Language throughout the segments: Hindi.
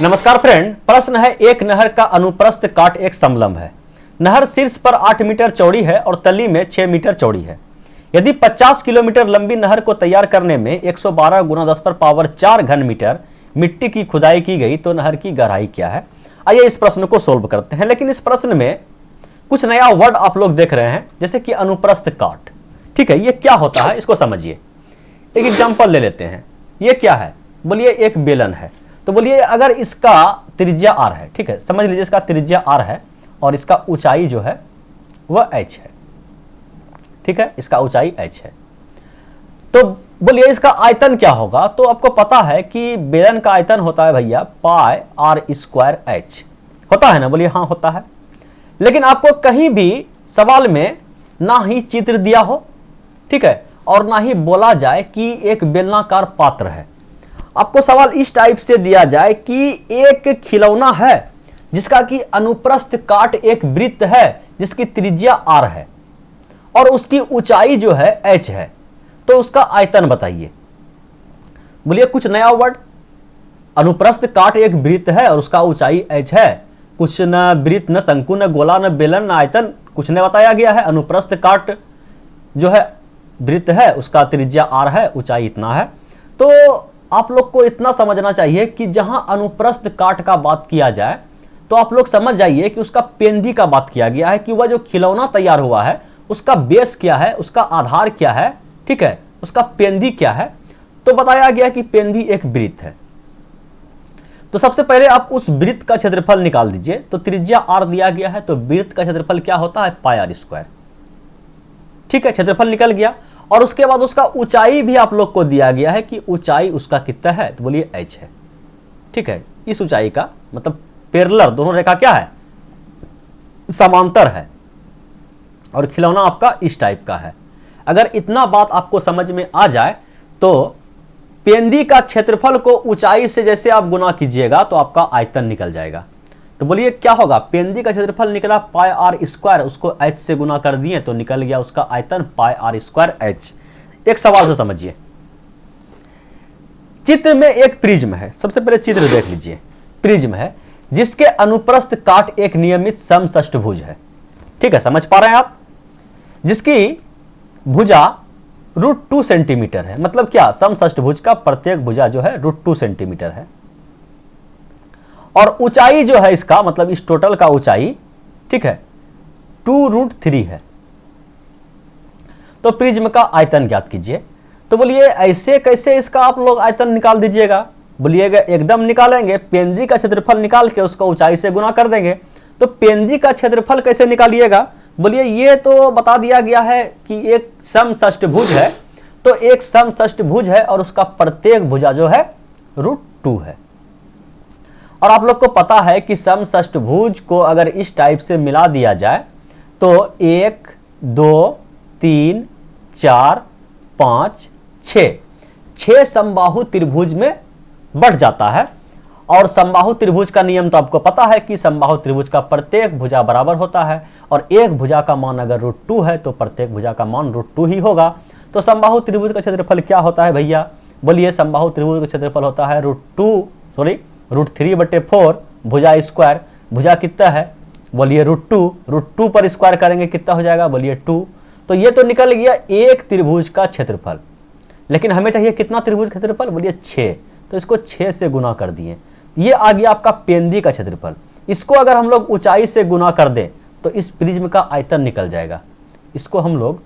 नमस्कार फ्रेंड, प्रश्न है एक नहर का अनुप्रस्थ काट एक समलंब है। नहर शीर्ष पर 8 मीटर चौड़ी है और तली में 6 मीटर चौड़ी है। यदि 50 किलोमीटर लंबी नहर को तैयार करने में 112 गुना 10 पर पावर 4 घन मीटर मिट्टी की खुदाई की गई तो नहर की गहराई क्या है। आइए इस प्रश्न को सोल्व करते हैं। लेकिन इस प्रश्न में कुछ नया वर्ड आप लोग देख रहे हैं, जैसे कि अनुप्रस्थ काट। ठीक है, ये क्या होता है इसको समझिए। एक एग्जाम्पल ले लेते हैं। ये क्या है? बोलिए एक बेलन है। तो बोलिए अगर इसका त्रिज्या r है, ठीक है, समझ लीजिए इसका त्रिज्या r है और इसका ऊंचाई जो है वह h है। ठीक है, इसका ऊंचाई h है। तो बोलिए इसका आयतन क्या होगा? तो आपको पता है कि बेलन का आयतन होता है भैया पाई r स्क्वायर h होता है ना। बोलिए हाँ होता है। लेकिन आपको कहीं भी सवाल में ना ही चित्र दिया हो, ठीक है, और ना ही बोला जाए कि एक बेलनाकार पात्र है। आपको सवाल इस टाइप से दिया जाए कि एक खिलौना है जिसका कि अनुप्रस्थ काट एक वृत्त है जिसकी त्रिज्या r है और उसकी ऊंचाई जो है h है, तो उसका आयतन बताइए। बोलिए कुछ नया वर्ड। अनुप्रस्थ काट एक वृत्त है और उसका ऊंचाई h है। कुछ न वृत्त, न शंकु, न गोला, न बेलन, न आयतन, कुछ नहीं बताया गया है। अनुप्रस्थ काट जो है वृत्त है, उसका त्रिज्या r है, ऊंचाई इतना है। तो आप लोग को इतना समझना चाहिए कि जहां अनुप्रस्थ काट का बात किया जाए तो आप लोग समझ जाइए कि उसका पेंदी का बात किया गया है कि वह जो खिलौना तैयार हुआ है उसका बेस क्या है, उसका आधार क्या है, ठीक है, उसका पेंदी क्या है। तो बताया गया कि पेंदी एक वृत्त है। तो सबसे पहले आप उस वृत्त का क्षेत्रफल निकाल दीजिए। तो त्रिज्या r दिया गया है, तो वृत्त का क्षेत्रफल क्या होता है? पाई r स्क्वायर। ठीक है, क्षेत्रफल निकल गया। और उसके बाद उसका ऊंचाई भी आप लोग को दिया गया है कि ऊंचाई उसका कितना है। तो बोलिए h है। ठीक है, इस ऊंचाई का मतलब पैरेलल, दोनों रेखा क्या है? समांतर है। और खिलौना आपका इस टाइप का है। अगर इतना बात आपको समझ में आ जाए तो पेंदी का क्षेत्रफल को ऊंचाई से जैसे आप गुना कीजिएगा तो आपका आयतन निकल जाएगा। तो बोलिए क्या होगा? पेंदी का क्षेत्रफल निकला पाई r स्क्वायर, उसको h से गुना कर दिए तो निकल गया उसका आयतन पाई r स्क्वायर h। एक सवाल से समझिए। चित्र में एक प्रिज्म है। सबसे पहले चित्र देख लीजिए। प्रिज्म है जिसके अनुप्रस्थ काट एक नियमित समषष्ठभुज है। ठीक है, समझ पा रहे हैं आप? जिसकी भुजा √2 सेंटीमीटर है। मतलब क्या? समषष्ठभुज का प्रत्येक भुजा जो है √2 सेंटीमीटर है। और ऊंचाई जो है इसका, मतलब इस टोटल का ऊंचाई, ठीक है, 2√3 है। तो प्रिज्म का आयतन ज्ञात कीजिए। तो बोलिए ऐसे कैसे इसका आप लोग आयतन निकाल दीजिएगा? बोलिएगा एकदम निकालेंगे। पेंदी का क्षेत्रफल निकाल के उसको ऊंचाई से गुना कर देंगे। तो पेंदी का क्षेत्रफल कैसे निकालिएगा? बोलिए ये तो बता दिया गया है कि एक समषष्ठभुज है। तो एक समषष्ठभुज है और उसका प्रत्येक भुजा जो है √2 है। और आप लोग को पता है कि समषष्ठभुज को अगर इस टाइप से मिला दिया जाए तो 1 2 3 4 5 6 समबाहु त्रिभुज में बढ़ जाता है। और समबाहु त्रिभुज का नियम तो आपको पता है कि समबाहु त्रिभुज का प्रत्येक भुजा बराबर होता है और एक भुजा का मान अगर √2 है तो प्रत्येक भुजा का मान √2 ही होगा। तो समबाहु त्रिभुज का क्षेत्रफल क्या होता है भैया? बोलिए समबाहु त्रिभुज का क्षेत्रफल होता है √3/4 भुजा स्क्वायर। भुजा कितना है? बोलिए √2 पर स्क्वायर करेंगे कितना हो जाएगा? बोलिए 2। तो ये तो निकल गया एक त्रिभुज का क्षेत्रफल। लेकिन हमें चाहिए कितना त्रिभुज का क्षेत्रफल? बोलिए 6। तो इसको 6 से गुना कर दिए। ये आ गया आपका पेंदी का क्षेत्रफल। इसको अगर हम लोग ऊंचाई से गुना कर दें तो इस प्रिज्म का आयतन निकल जाएगा। इसको हम लोग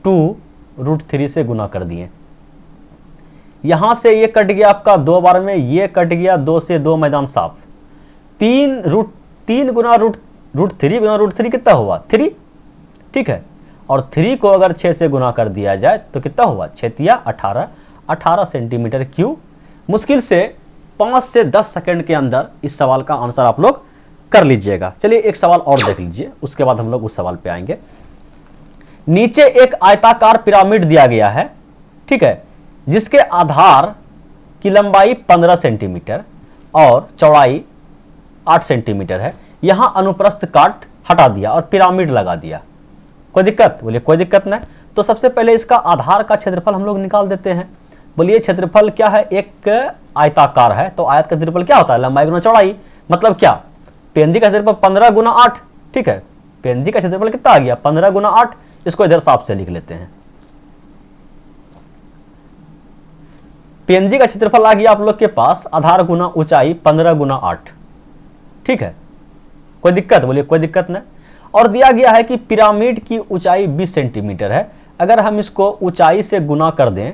2√3 से गुना कर दिए। यहां से ये कट गया आपका 2 बार में, ये कट गया 2 से 2 मैदान साफ। 3 गुना √3 गुना √3 कितना हुआ? 3। ठीक है, और 3 को अगर 6 से गुना कर दिया जाए तो कितना हुआ? 6 × 18 सेंटीमीटर क्यूब। मुश्किल से 5 से 10 सेकंड के अंदर इस सवाल का आंसर आप लोग कर लीजिएगा। चलिए एक सवाल और देख लीजिए, उसके बाद हम लोग उस सवाल पे आएंगे। नीचे एक आयताकार पिरामिड दिया गया है, ठीक है, जिसके आधार की लंबाई 15 सेंटीमीटर और चौड़ाई 8 सेंटीमीटर है। यहां अनुप्रस्थ काट हटा दिया और पिरामिड लगा दिया। कोई दिक्कत? बोलिए कोई दिक्कत नहीं। तो सबसे पहले इसका आधार का क्षेत्रफल हम लोग निकाल देते हैं। बोलिए क्षेत्रफल क्या है, एक आयताकार है, तो आयत का क्षेत्रफल क्या होता है, लंबाई गुना चौड़ाई। मतलब क्या, पेंदी का क्षेत्रफल 15 गुना 8, ठीक है, पेंदी का क्षेत्रफल कितना आ गया 15 गुना 8। इसको इधर साफ से लिख लेते हैं, पेंदी का क्षेत्रफल आ गया आप लोग के पास आधार गुना ऊंचाई 15 गुना 8, ठीक है। कोई दिक्कत, बोलिए कोई दिक्कत नहीं। और दिया गया है कि पिरामिड की ऊंचाई 20 सेंटीमीटर है। अगर हम इसको ऊंचाई से गुना कर दें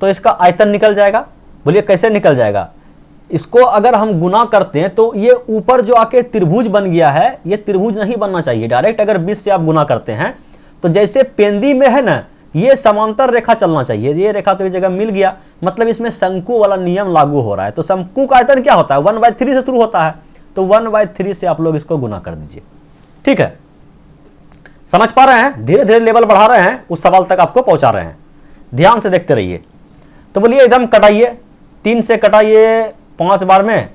तो इसका आयतन निकल जाएगा। बोलिए कैसे निकल जाएगा, इसको अगर हम गुना करते हैं तो ये ऊपर जो आके त्रिभुज बन गया है, ये त्रिभुज नहीं बनना चाहिए। डायरेक्ट अगर 20 से आप गुना करते हैं तो जैसे पेंदी में है ना, ये समांतर रेखा चलना चाहिए। ये रेखा तो एक जगह मिल गया, मतलब इसमें शंकु वाला नियम लागू हो रहा है। तो शंकु का आयतन क्या होता है, 1/3 से शुरू होता है, तो 1/3 से आप लोग इसको गुना कर दीजिए, ठीक है। समझ पा रहे हैं, धीरे धीरे लेवल बढ़ा रहे हैं, उस सवाल तक आपको पहुंचा रहे हैं, ध्यान से देखते रहिए। तो बोलिए एकदम कटाइए, 3 से कटाइए 5 बार में,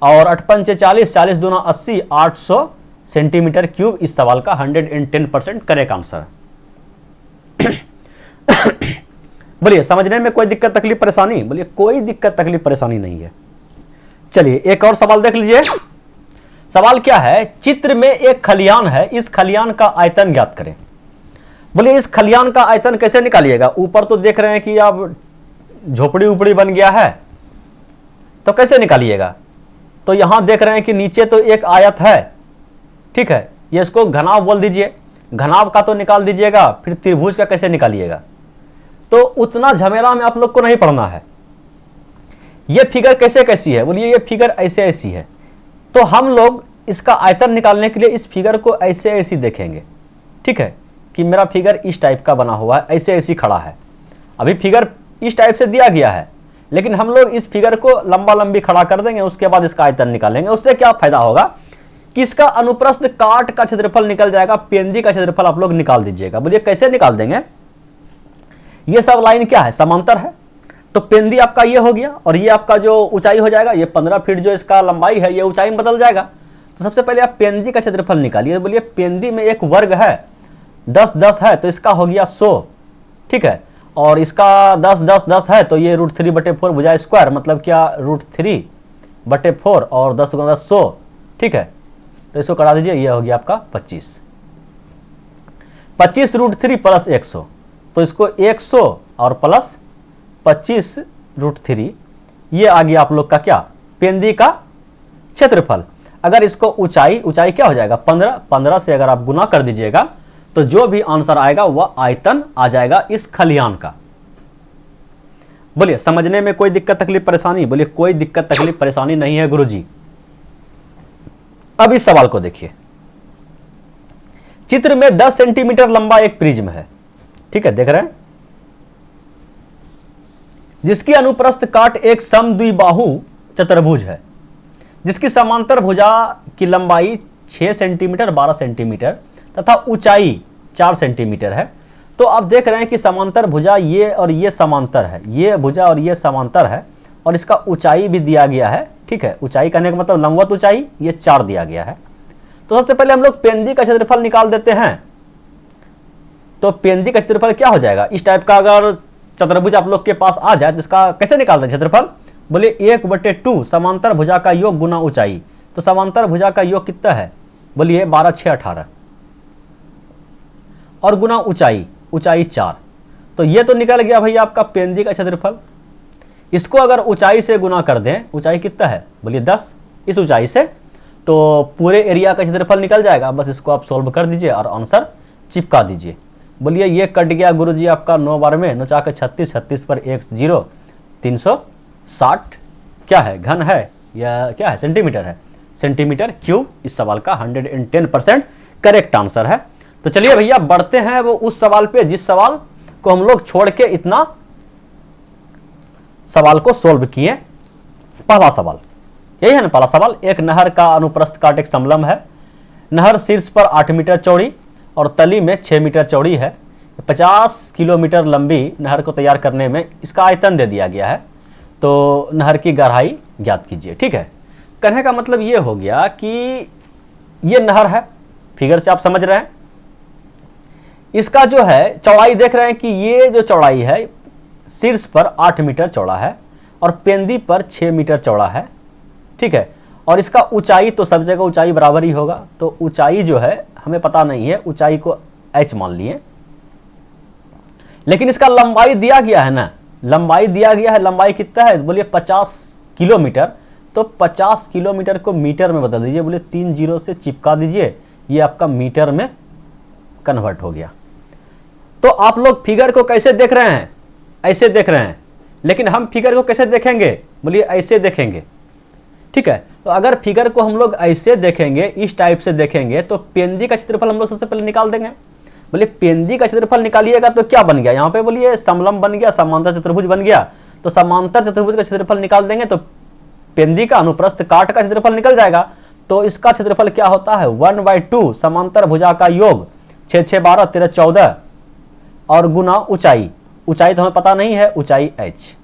और 8 पंचे 40, 40 दूना 80, 800 सेंटीमीटर क्यूब इस सवाल का 110% करेक्ट आंसर है। बोलिए समझने में कोई दिक्कत तकलीफ परेशानी, बोलिए कोई दिक्कत तकलीफ परेशानी नहीं है। चलिए एक और सवाल देख लीजिए। सवाल क्या है, चित्र में एक खलियान है, इस खलियान का आयतन ज्ञात करें। बोलिए इस खलियान का आयतन कैसे निकालिएगा, ऊपर तो देख रहे हैं कि अब झोपड़ी उपड़ी बन गया है, तो कैसे निकालिएगा। तो यहां देख रहे हैं कि नीचे तो एक आयत है, ठीक है, ये इसको घनाभ बोल दीजिए। घनाभ का तो निकाल दीजिएगा, फिर त्रिभुज का कैसे निकालिएगा। तो उतना झमेला में आप लोग को नहीं पढ़ना है। ये फिगर कैसे कैसी है, बोलिए ये फिगर ऐसे ऐसी है, तो हम लोग इसका आयतन निकालने के लिए इस फिगर को ऐसे ऐसी देखेंगे, ठीक है, कि मेरा फिगर इस टाइप का बना हुआ है, ऐसे ऐसी खड़ा है। अभी फिगर इस टाइप से दिया गया है, लेकिन हम लोग इस फिगर को लंबा लंबी खड़ा कर देंगे, उसके बाद इसका आयतन निकालेंगे। उससे क्या फायदा होगा कि इसका अनुप्रस्थ काट का क्षेत्रफल निकल जाएगा, पेंदी का क्षेत्रफल आप लोग निकाल दीजिएगा। बोलिए कैसे निकाल देंगे, ये सब लाइन क्या है, समांतर है, तो पेंदी आपका ये हो गया, और ये आपका जो ऊंचाई हो जाएगा, ये 15 फीट जो इसका लंबाई है, ये ऊंचाई में बदल जाएगा। तो सबसे पहले आप पेंदी का क्षेत्रफल निकालिए। बोलिए पेंदी में एक वर्ग है, 10 10 है, तो इसका हो गया 100, ठीक है, और इसका 10 10 10 है, तो ये √3/4 भुजा स्क्वायर, मतलब क्या √3/4 और 10 × 10 100, ठीक है। तो इसको करा दीजिए, ये हो गया आपका 25 √3 प्लस 100, तो इसको 100 और प्लस 25 √3, ये आ गया आप लोग का क्या, पेंदी का क्षेत्रफल। अगर इसको ऊंचाई क्या हो जाएगा 15 से अगर आप गुना कर दीजिएगा तो जो भी आंसर आएगा वह आयतन आ जाएगा इस खलियान का। बोलिए समझने में कोई दिक्कत तकलीफ परेशानी, बोलिए कोई दिक्कत तकलीफ परेशानी नहीं है गुरुजी। अब इस सवाल को देखिए, चित्र में 10 सेंटीमीटर लंबा एक प्रिज्म है, ठीक है, देख रहे हैं, जिसकी अनुप्रस्थ काट एक समद्विबाहु चतुर्भुज है, जिसकी समांतर भुजा की लंबाई 6 सेंटीमीटर 12 सेंटीमीटर तथा ऊंचाई 4 सेंटीमीटर है। तो आप देख रहे हैं कि समांतर भुजा ये और ये समांतर है, ये भुजा और ये समांतर है, और इसका ऊंचाई भी दिया गया है, ठीक है। ऊंचाई कहने का मतलब लंबवत ऊंचाई, ये 4 दिया गया है। तो सबसे पहले हम लोग पेंदी का क्षेत्रफल निकाल देते हैं। तो पेंदी का क्षेत्रफल क्या हो जाएगा, इस टाइप का अगर चतुर्भुज आप लोग के पास आ जाए तो इसका कैसे निकालते हैं क्षेत्रफल। बोले 1/2 समांतर भुजा का योग गुना ऊंचाई। तो समांतर भुजा का योग कितना है, बोलिए 12 6 18, और गुना ऊंचाई 4। तो ये तो निकल गया भैया आपका पेंदी का क्षेत्रफल। इसको अगर ऊंचाई से गुना कर दें, ऊंचाई कितना है, बोलिए 10, इस ऊंचाई से, तो पूरे एरिया का क्षेत्रफल निकल जाएगा। बस इसको आप सोल्व कर दीजिए और आंसर चिपका दीजिए। बोलिए ये कट गया गुरुजी आपका 9 बार में, 9 4 36, 36 पर 1 0, 360 क्या है, घन है या क्या है, सेंटीमीटर है, सेंटीमीटर क्यूब इस सवाल का 110% करेक्ट आंसर है। तो चलिए भैया बढ़ते हैं वो उस सवाल पे जिस सवाल को हम लोग छोड़ के इतना सवाल को सोल्व किए। पहला सवाल यही है ना, पहला सवाल, एक नहर का अनुप्रस्थ काट एक समलंब है। नहर शीर्ष पर 8 मीटर चौड़ी और तली में 6 मीटर चौड़ी है। 50 किलोमीटर लंबी नहर को तैयार करने में इसका आयतन दे दिया गया है। तो नहर की गहराई ज्ञात कीजिए, ठीक है। कहने का मतलब ये हो गया कि ये नहर है, फिगर से आप समझ रहे हैं। इसका जो है चौड़ाई देख रहे हैं कि ये जो चौड़ाई है शीर्ष पर 8 मीटर चौड़ा है और पेंदी पर 6 मीटर चौड़ा है, ठीक है। और इसका ऊंचाई तो सब जगह ऊंचाई बराबर ही होगा, तो ऊंचाई जो है हमें पता नहीं है, ऊंचाई को h मान लिए। लेकिन इसका लंबाई दिया गया है ना, लंबाई दिया गया है, लंबाई कितना है बोलिए 50 किलोमीटर। तो 50 किलोमीटर को मीटर में बदल दीजिए, बोलिए 3 जीरो से चिपका दीजिए, ये आपका मीटर में कन्वर्ट हो गया। तो आप लोग फिगर को कैसे देख रहे हैं, ऐसे देख रहे हैं, लेकिन हम फिगर को कैसे देखेंगे, बोलिए ऐसे देखेंगे, ठीक है। तो अगर फिगर को हम लोग ऐसे देखेंगे, इस टाइप से देखेंगे, तो पेंदी का क्षेत्रफल हम लोग सबसे पहले निकाल देंगे। बोलिए पेंदी का क्षेत्रफल निकालिएगा तो क्या बन गया, यहाँ पे बोलिए समलंब बन गया, समांतर चतुर्भुज बन गया। तो समांतर चतुर्भुज का क्षेत्रफल निकाल देंगे तो पेंदी का अनुप्रस्थ काट का क्षेत्रफल निकल जाएगा। तो इसका क्षेत्रफल क्या होता है 1/2 समांतर भुजा का योग 6 6 12 13 14 और गुना ऊंचाई, ऊंचाई तो हमें पता नहीं है, ऊंचाई h।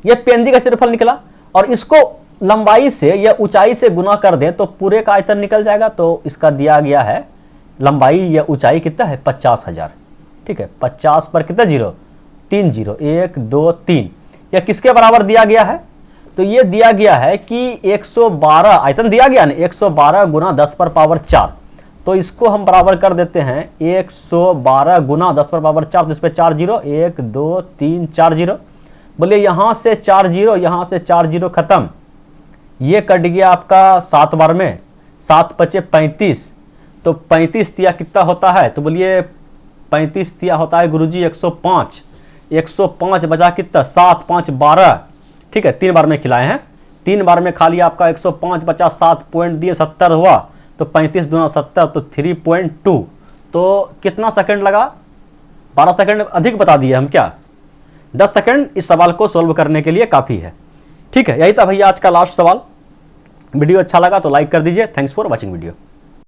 यह पेंदी का क्षेत्रफल निकला और इसको लंबाई से या ऊंचाई से गुना कर दें तो पूरे का आयतन निकल जाएगा। तो इसका दिया गया है लंबाई या ऊंचाई कितना है 50,000, ठीक है। 50 पर कितना जीरो, 3 जीरो, 1 2 3। यह किसके बराबर दिया गया है, तो ये दिया गया है कि 112 आयतन दिया गया ना, 112 गुना 10 पर पावर 4। तो इसको हम बराबर कर देते हैं 112 गुना 10 पर पावर 4, तो इस पर 4 जीरो, 1 2 3 4 जीरो। बोलिए यहाँ से 4 जीरो, यहाँ से 4 जीरो खत्म, ये कट गया आपका 7 बार में, 7 पचे 35। तो 35 तिया कितना होता है, तो बोलिए 35 तिया होता है गुरुजी 105। 105 बचा कितना 7 5 12, ठीक है। 3 बार में खिलाए हैं, 3 बार में खा लिया आपका 105 बचा 7 पॉइंट दिए 70 हुआ। तो 35 दूना 70 तो 3.2। तो कितना सेकंड लगा, 12 सेकंड अधिक बता दिए हम क्या, 10 सेकंड इस सवाल को सोल्व करने के लिए काफ़ी है, ठीक है। यही था भैया आज का लास्ट सवाल। वीडियो अच्छा लगा तो लाइक कर दीजिए। Thanks for watching video.